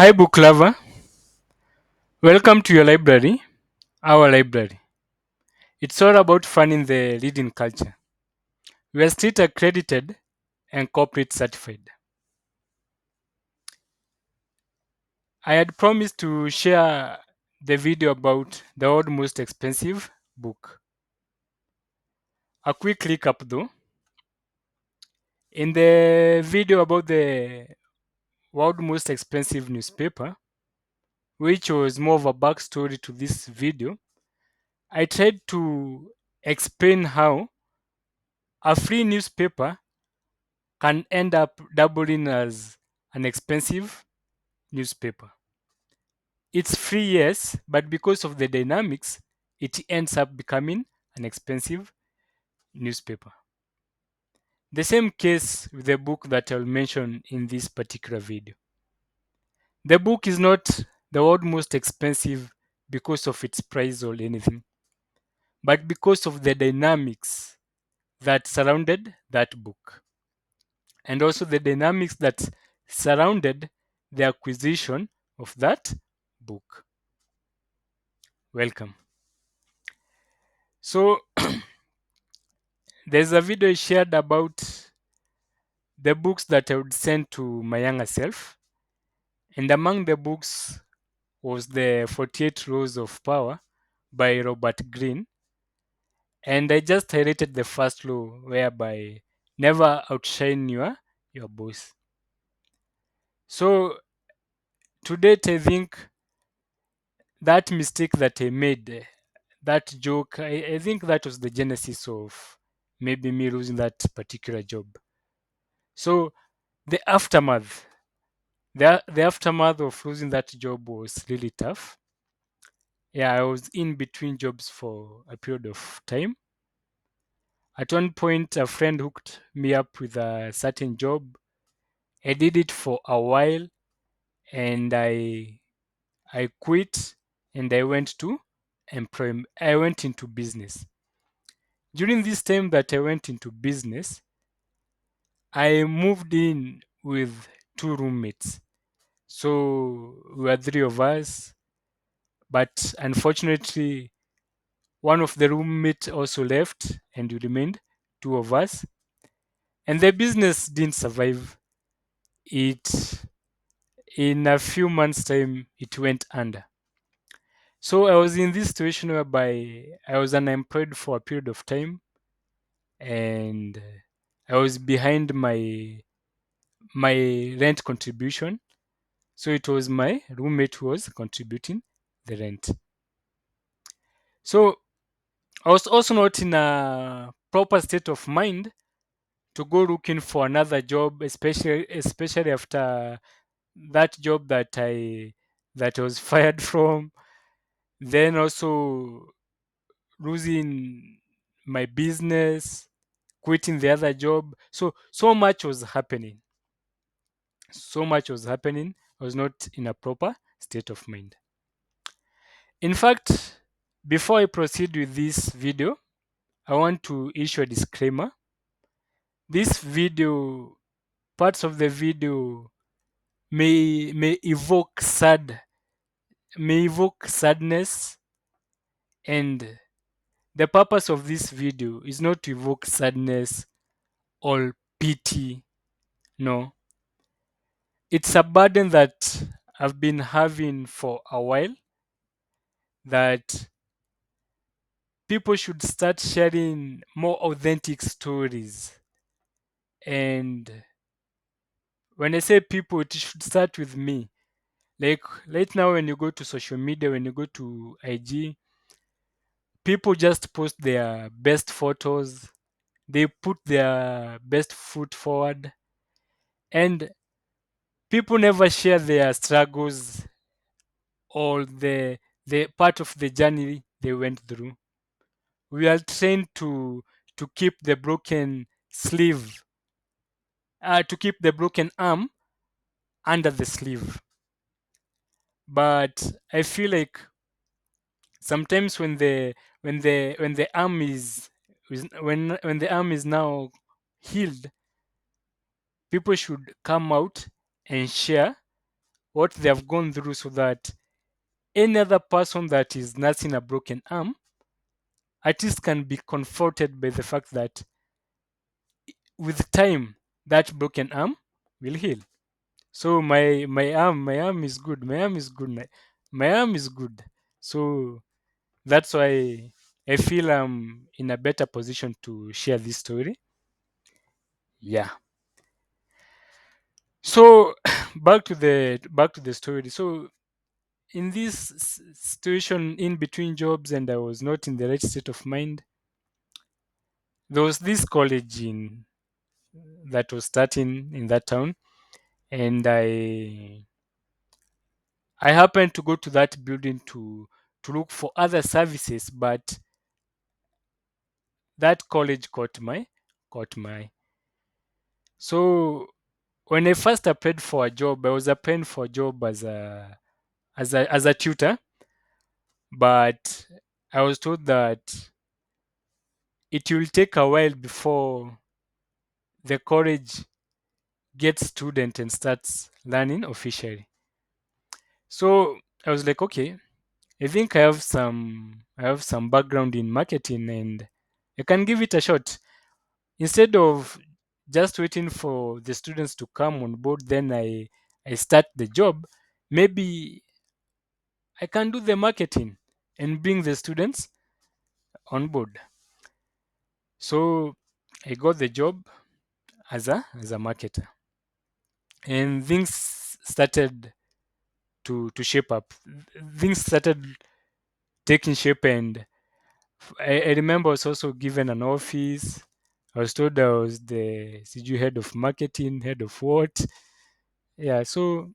Hi, book lover. Welcome to your library, our library. It's all about fun in the reading culture. We are street accredited and corporate certified. I had promised to share the video about the world's most expensive book. A quick recap though. In the video about the world's most expensive newspaper, which was more of a backstory to this video, I tried to explain how a free newspaper can end up doubling as an expensive newspaper. It's free, yes, but because of the dynamics, it ends up becoming an expensive newspaper. The same case with the book that I'll mention in this particular video. The book is not the world most expensive because of its price or anything, but because of the dynamics that surrounded that book, and also the dynamics that surrounded the acquisition of that book. Welcome. So, there's a video I shared about the books that I would send to my younger self, and among the books was the 48 Laws of Power by Robert Greene, and I just highlighted the first law whereby never outshine your boss. So to date, I think that mistake that I made, that joke, I think that was the genesis of maybe me losing that particular job. So the aftermath, the aftermath of losing that job was really tough. Yeah, I was in between jobs for a period of time. At one point, a friend hooked me up with a certain job. I did it for a while, and I quit, and I went to employment. I went into business. During this time that I went into business, I moved in with two roommates. So we were three of us, but unfortunately, one of the roommates also left, and we remained two of us. And the business didn't survive. It In a few months' time, it went under. So I was in this situation whereby I was unemployed for a period of time, and I was behind my rent contribution. So it was my roommate who was contributing the rent. So I was also not in a proper state of mind to go looking for another job, especially after that job that I was fired from. Then also losing my business, quitting the other job. So much was happening. So much was happening. I was not in a proper state of mind. In fact, before I proceed with this video, I want to issue a disclaimer. This video, parts of the video may evoke sadness, and the purpose of this video is not to evoke sadness or pity. No, it's a burden that I've been having for a while, that people should start sharing more authentic stories. And when I say people, it should start with me. Like right now, when you go to social media, when you go to IG, people just post their best photos, they put their best foot forward, and people never share their struggles or the part of the journey they went through. We are trained to keep the broken sleeve, to keep the broken arm under the sleeve. But I feel like sometimes when the arm when the arm is now healed, people should come out and share what they have gone through, so that any other person that is nursing a broken arm at least can be comforted by the fact that with time that broken arm will heal. So my arm is good. My arm is good. So that's why I feel I'm in a better position to share this story. Yeah. So back to the story. So in this situation in between jobs, and I was not in the right state of mind, there was this college in that was starting in that town, and I happened to go to that building to look for other services, but that college caught my. So when I first applied for a job, I was applying for a job as a tutor, but I was told that it will take a while before the college gets student and starts learning officially. So I was like, okay, I think I have some background in marketing, and I can give it a shot. Instead of just waiting for the students to come on board, then I start the job. Maybe I can do the marketing and bring the students on board. So I got the job as a marketer, and things started to shape up. Things started taking shape, and I remember I was also given an office. I was told I was the CG head of marketing, head of what. Yeah, so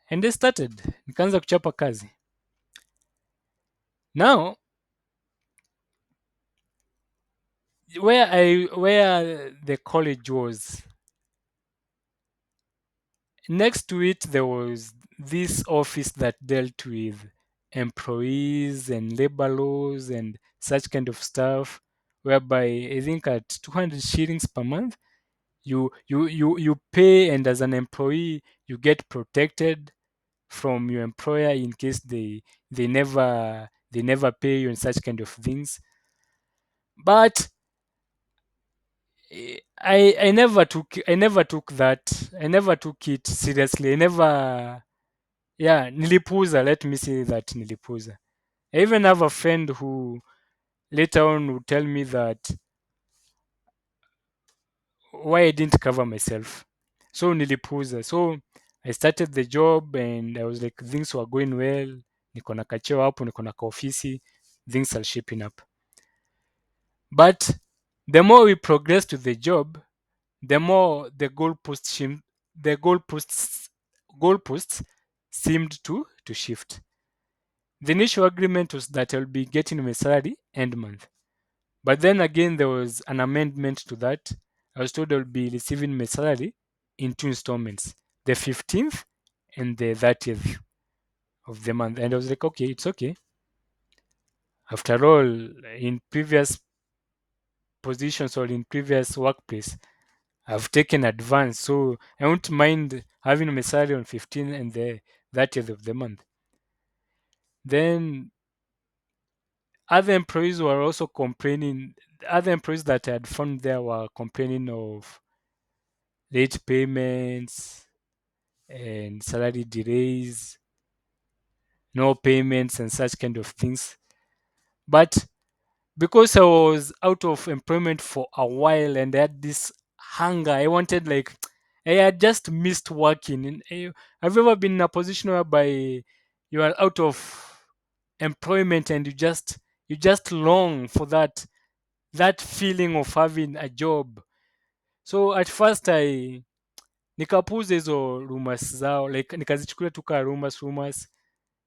and they started. Nikaanza kuchapa kazi. Now, where the college was, next to it there was this office that dealt with employees and labor laws and such kind of stuff, whereby I think at 200 shillings per month you pay, and as an employee you get protected from your employer in case they never pay you and such kind of things. But I never took it seriously. Nilipuza. Let me say that nilipuza. I even have a friend who later on would tell me that why I didn't cover myself. So nilipuza. So I started the job, and I was like, things were going well. Niko na kacheo hapo, niko na kaofisi, things are shaping up. But the more we progressed with the job, the more the goalposts seemed to shift. The initial agreement was that I'll be getting my salary end month. But then again, there was an amendment to that. I was told I'll be receiving my salary in two installments, the 15th and the 30th of the month. And I was like, okay, it's okay. After all, in previous positions or in previous workplace, I've taken advance, so I won't mind having my salary on 15 and the 30th of the month. Then other employees were also complaining. Other employees that I had found there were complaining of late payments and salary delays, no payments, and such kind of things. But because I was out of employment for a while and I had this hunger, I wanted, like, I had just missed working. And have you ever been in a position whereby you are out of employment and you just long for that feeling of having a job? So at first nikapuuza hizo rumors zao, like nikazichukulia tu ka rumors.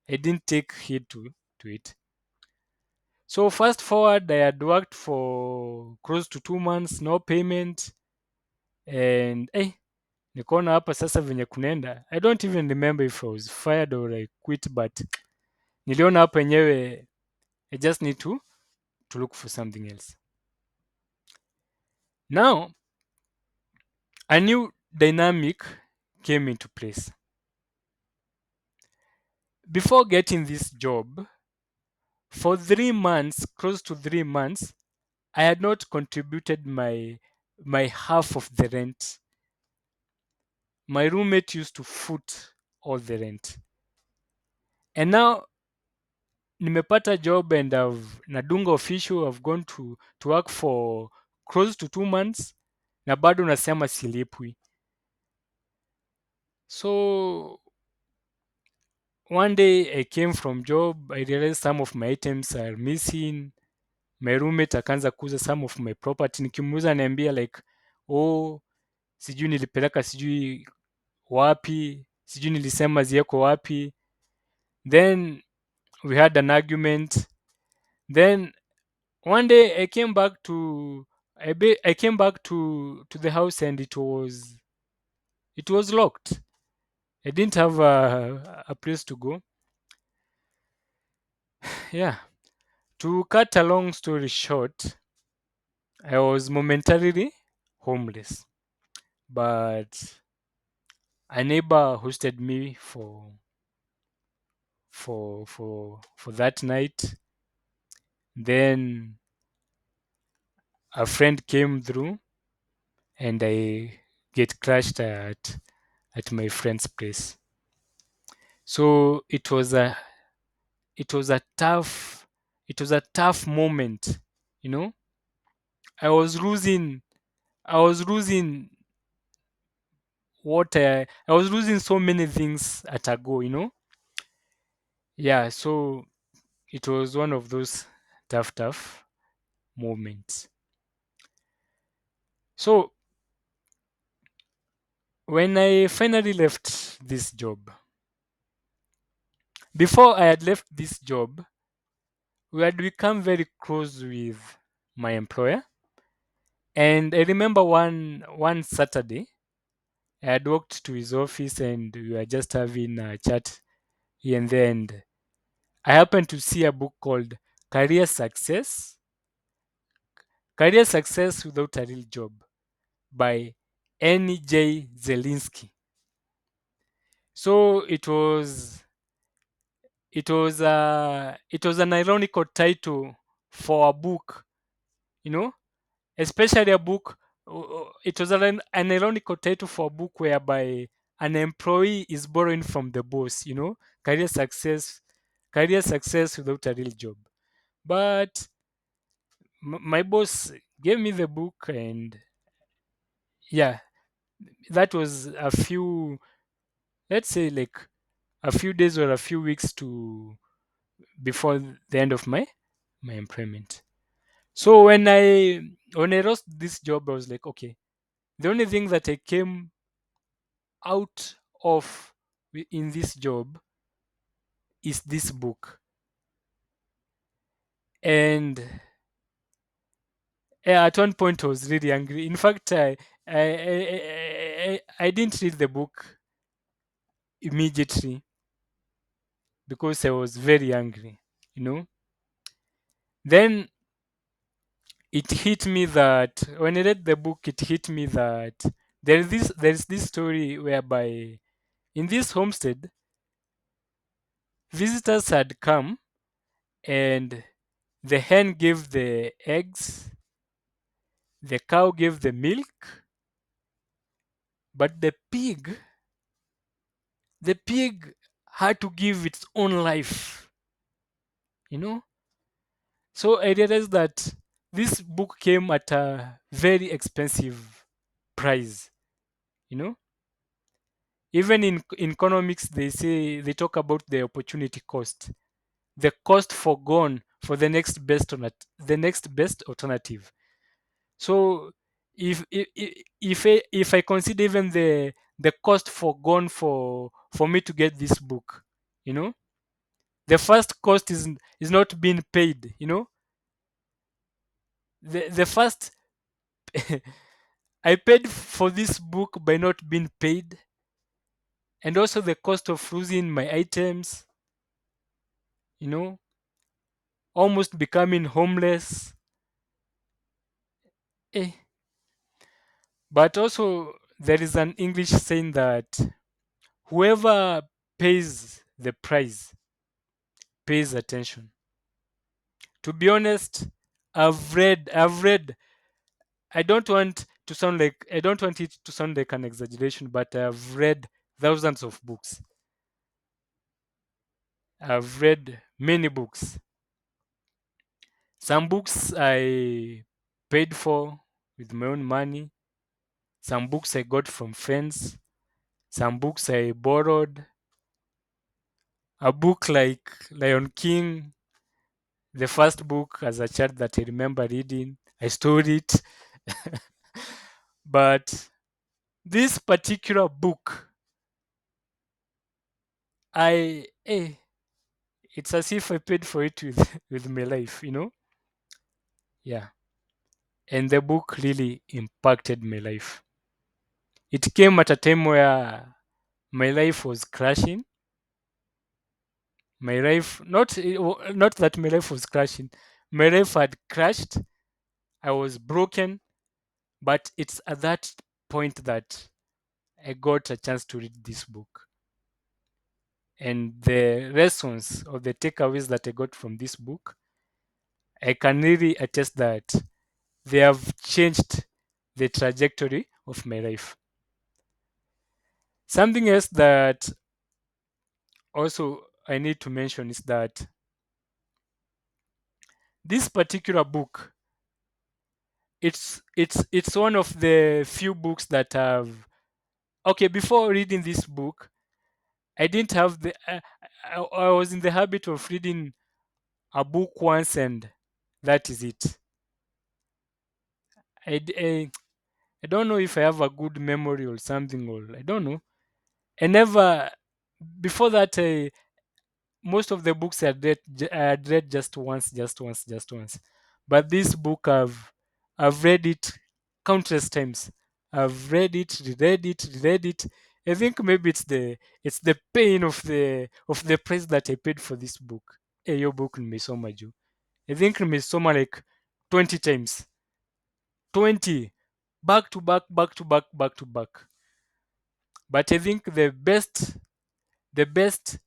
I didn't take heed to it. So fast forward, I had worked for close to 2 months, no payment, and nikaona hapa sasa venye kunaenda. I don't even remember if I was fired or I quit, but niliona hapa enyewe I just need to look for something else. Now, a new dynamic came into place. Before getting this job, for 3 months, close to 3 months, I had not contributed my half of the rent. My roommate used to foot all the rent. And now nimepata job and nadunga official, I've gone to work for close to 2 months na bado nasema silipwi. So one day I came from job, I realized some of my items are missing. My roommate akaanza kuuza some of my property. Nikimuuza ananiambia like, oh, sijui nilipeleka sijui wapi, sijui nilisema zieko wapi. Then we had an argument. Then one day I came back to I came back to the house and it was locked. I didn't have a place to go. Yeah. To cut a long story short, I was momentarily homeless, but a neighbor hosted me for that night. Then a friend came through and I get crashed at my friend's place. So it was a tough moment, you know. I was losing I was losing I was losing so many things at a go, you know. Yeah, so it was one of those tough moments. So when I finally left this job, before I had left this job, we had become very close with my employer. And I remember one Saturday, I had walked to his office and we were just having a chat here and there. And I happened to see a book called Career Success, Career Success Without a Real Job by N.J. Zelinsky. So it was an ironical title for a book, you know, especially a book. It was an ironical title for a book whereby an employee is borrowing from the boss, you know, career success, career success without a real job. But my boss gave me the book, and yeah, that was let's say, like a few days or a few weeks to before the end of my employment. So when I lost this job, I was like, okay, the only thing that I came out of in this job is this book. And yeah, at one point I was really angry. In fact, I didn't read the book immediately because I was very angry, you know. Then it hit me that when I read the book, it hit me that there's this story whereby in this homestead, visitors had come and the hen gave the eggs, the cow gave the milk, but the pig had to give its own life, you know. So I realized that this book came at a very expensive price, you know. Even in economics, they talk about the opportunity cost, the cost forgone for the next best alternative. So if I consider even the cost forgone for me to get this book, you know, the first cost is not being paid, you know. The first I paid for this book by not being paid, and also the cost of losing my items, you know, almost becoming homeless. Eh. But also there is an English saying that whoever pays the prize pays attention. To be honest, I've read, I don't want it to sound like an exaggeration, but I've read thousands of books. I've read many books. Some books I paid for with my own money. Some books I got from friends. Some books I borrowed. A book like Lion King, the first book as a child that I remember reading, I stole it. But this particular book, it's as if I paid for it with with my life. Yeah. And the book really impacted my life. It came at a time where my life was crashing. My life, not that my life was crashing. My life had crashed. I was broken, but it's at that point that I got a chance to read this book. And the lessons or the takeaways that I got from this book, I can really attest that they have changed the trajectory of my life. Something else that also I need to mention is that this particular book, it's one of the few books that have, okay, before reading this book, I didn't have the I was in the habit of reading a book once and that is it. I don't know if I have a good memory or something, or I don't know. I never before that most of the books I had read just once. But this book I've read it countless times. I've read it, reread it, reread it. I think maybe it's the pain of the price that I paid for this book. Hey, your book nimesoma juu. I think nimesoma like 20 times. 20 back to back, back to back, back to back. But I think the best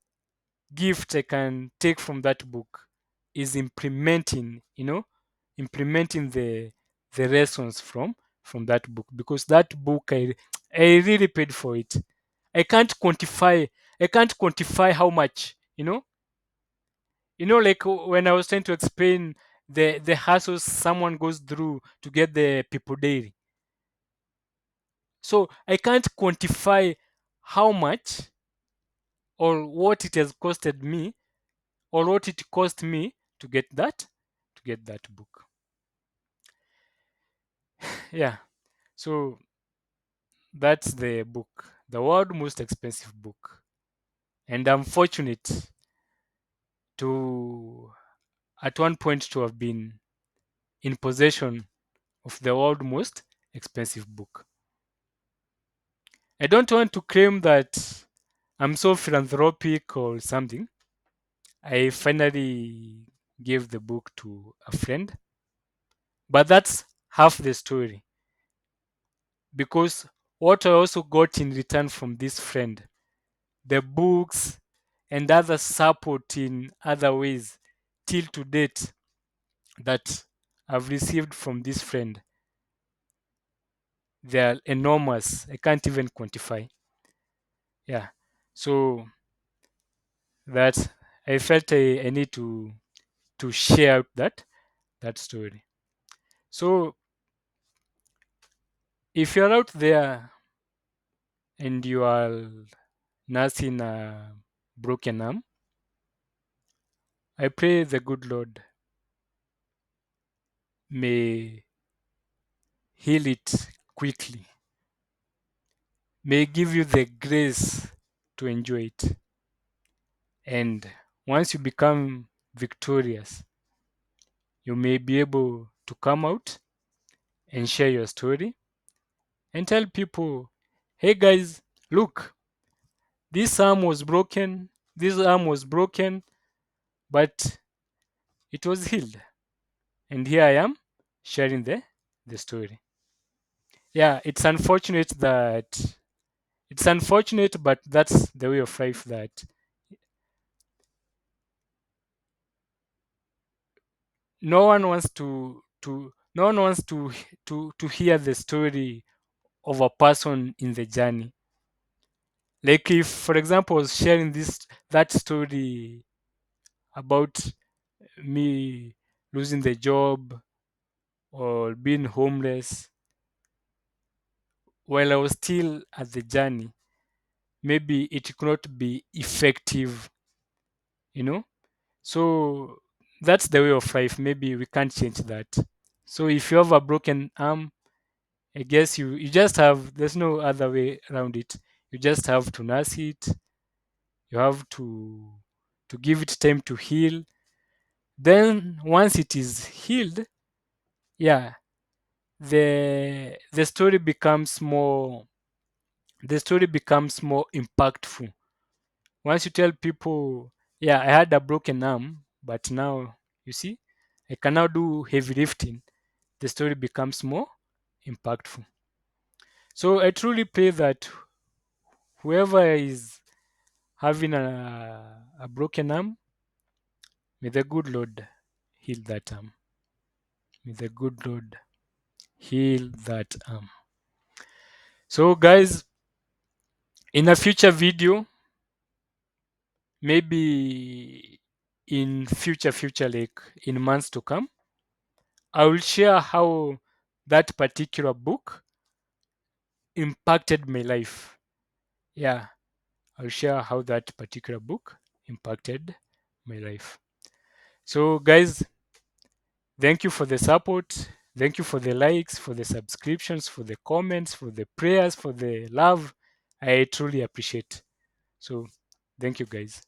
gift I can take from that book is implementing the lessons from that book, because that book I really paid for it. I can't quantify I can't quantify how much. Like when I was trying to explain the hassles someone goes through to get the people daily. So I can't quantify how much or what it has costed me or what it cost me to get that book. Yeah. So that's the book, the world most expensive book. And I'm fortunate to at one point to have been in possession of the world most expensive book. I don't want to claim that I'm so philanthropic or something. I finally gave the book to a friend, but that's half the story, because what I also got in return from this friend, the books and other support in other ways till to date that I've received from this friend, they are enormous. I can't even quantify. Yeah. So that I felt I need to share out that story. So if you're out there and you are nursing a broken arm, I pray the good Lord may heal it quickly, may give you the grace to enjoy it. And once you become victorious, you may be able to come out and share your story and tell people, hey guys, look, this arm was broken, but it was healed. And here I am sharing the story. Yeah, it's unfortunate, but that's the way of life, that no one wants to no one wants to hear the story of a person in the journey. Like if, for example, I was sharing this that story about me losing the job or being homeless while I was still at the journey, maybe it could not be effective, you know. So that's the way of life. Maybe we can't change that. So if you have a broken arm, I guess you just have, there's no other way around it. You just have to nurse it. You have to give it time to heal. Then once it is healed, yeah, the story becomes more the story becomes more impactful. Once you tell people, yeah, I had a broken arm, but now you see, I can now do heavy lifting, the story becomes more impactful. So I truly pray that whoever is having a broken arm, may the good Lord heal that arm. May the good Lord heal that arm. So, guys, in a future video, maybe in future, like in months to come, I will share how that particular book impacted my life. Yeah, I'll share how that particular book impacted my life. So, guys, thank you for the support. Thank you for the likes, for the subscriptions, for the comments, for the prayers, for the love. I truly appreciate. So, thank you, guys.